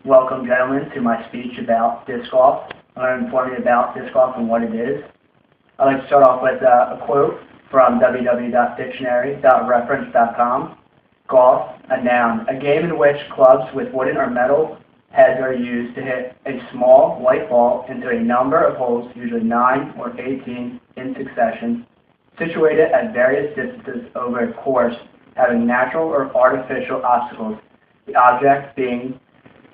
Welcome, gentlemen, to my speech about disc golf. I'm going to inform you about disc golf and what it is. I'd like to start off with a quote from www.dictionary.reference.com. Golf, a noun, a game in which clubs with wooden or metal heads are used to hit a small white ball into a number of holes, usually 9 or 18 in succession, situated at various distances over a course having natural or artificial obstacles, the object being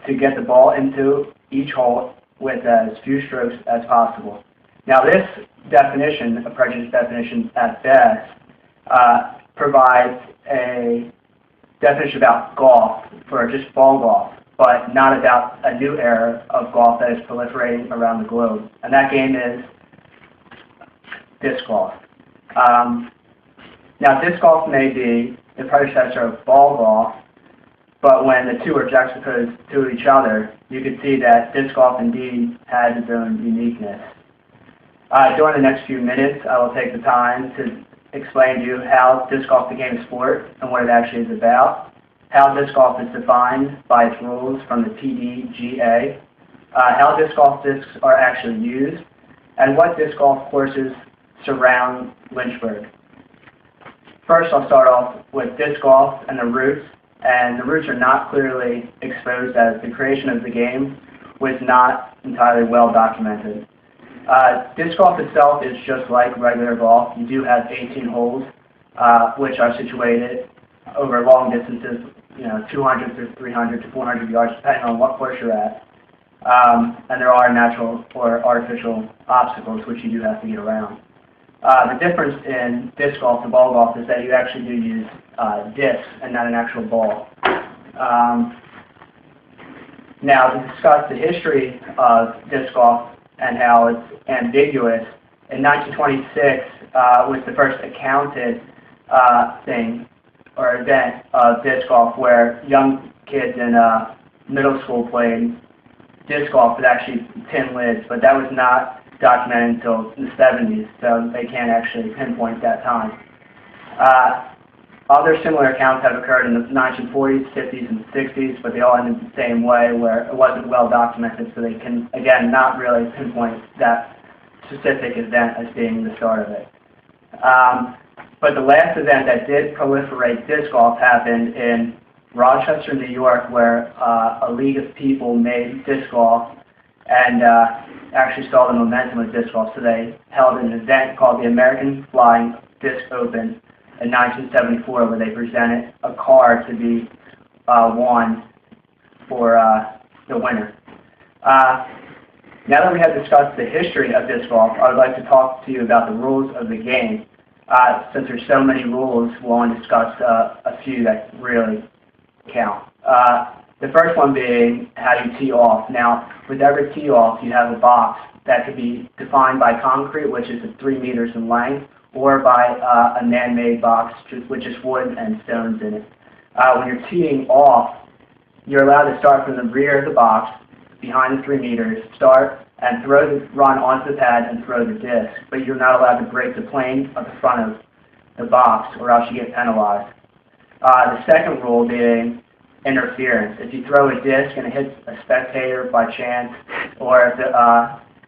to get the ball into each hole with as few strokes as possible. Now this definition, a prejudice definition at best, provides a definition about golf for just ball golf, but not about a new era of golf that is proliferating around the globe. And that game is disc golf. Now disc golf may be the predecessor of ball golf, but when the two are juxtaposed to each other, you can see that disc golf indeed has its own uniqueness. During the next few minutes, I will take the time to explain to you how disc golf became a sport and what it actually is about, how disc golf is defined by its rules from the PDGA, how disc golf discs are actually used, and what disc golf courses surround Lynchburg. First, I'll start off with disc golf and the roots. And the roots are not clearly exposed as the creation of the game was not entirely well documented. Disc golf itself is just like regular golf. You do have 18 holes, which are situated over long distances, 200 to 300 to 400 yards, depending on what course you're at. And there are natural or artificial obstacles which you do have to get around. The difference in disc golf and ball golf is that you actually do use discs and not an actual ball. Now, to discuss the history of disc golf and how it's ambiguous, in 1926 was the first accounted thing or event of disc golf where young kids in middle school played disc golf with actually tin lids, but that was not documented until the 70s, so they can't actually pinpoint that time. Other similar accounts have occurred in the 1940s, 50s, and 60s, but they all ended the same way, where it wasn't well documented, so they can, again, not really pinpoint that specific event as being the start of it. But the last event that did proliferate disc golf happened in Rochester, New York, where a league of people made disc golf and actually saw the momentum of disc golf. So they held an event called the American Flying Disc Open in 1974, where they presented a car to be won for the winner. Now that we have discussed the history of disc golf, I would like to talk to you about the rules of the game. Since there's so many rules, we'll only discuss a few that really count. The first one being how you tee off. Now, with every tee off, you have a box that could be defined by concrete, which is 3 meters in length, or by a man-made box with just wood and stones in it. When you're teeing off, you're allowed to start from the rear of the box, behind the 3 meters, start and run onto the pad and throw the disc, but you're not allowed to break the plane of the front of the box, or else you get penalized. The second rule being interference. If you throw a disc and it hits a spectator by chance, or if it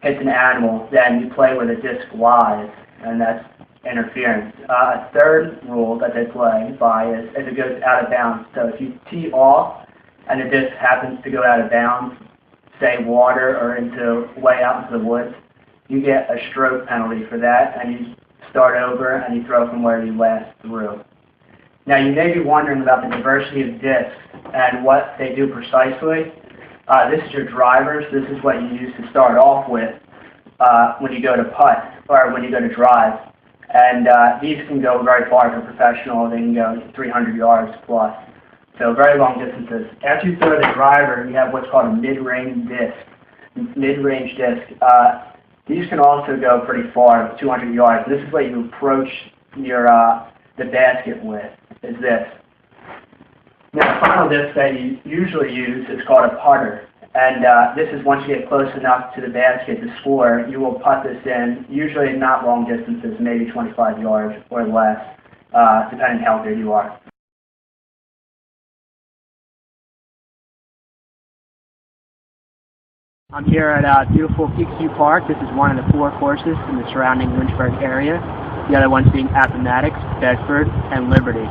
hits an animal, then you play where the disc lies, and that's interference. A third rule that they play by is if it goes out of bounds. So if you tee off and the disc happens to go out of bounds, say water or way out into the woods, you get a stroke penalty for that, and you start over and you throw from where you last threw. Now you may be wondering about the diversity of discs and what they do precisely. This is your drivers. This is what you use to start off with when you go to putt or when you go to drive. And these can go very far for professional. They can go 300 yards plus. So very long distances. After you throw the driver, you have what's called a mid-range disc. Mid-range disc. These can also go pretty far, 200 yards. This is what you approach your the basket with. Is this. Now, the final disc that you usually use is called a putter. And this is once you get close enough to the basket to score, you will putt this in, usually not long distances, maybe 25 yards or less, depending how good you are. I'm here at beautiful Peakview Park. This is one of the 4 courses in the surrounding Lynchburg area. The other ones being Appomattox, Bedford, and Liberty.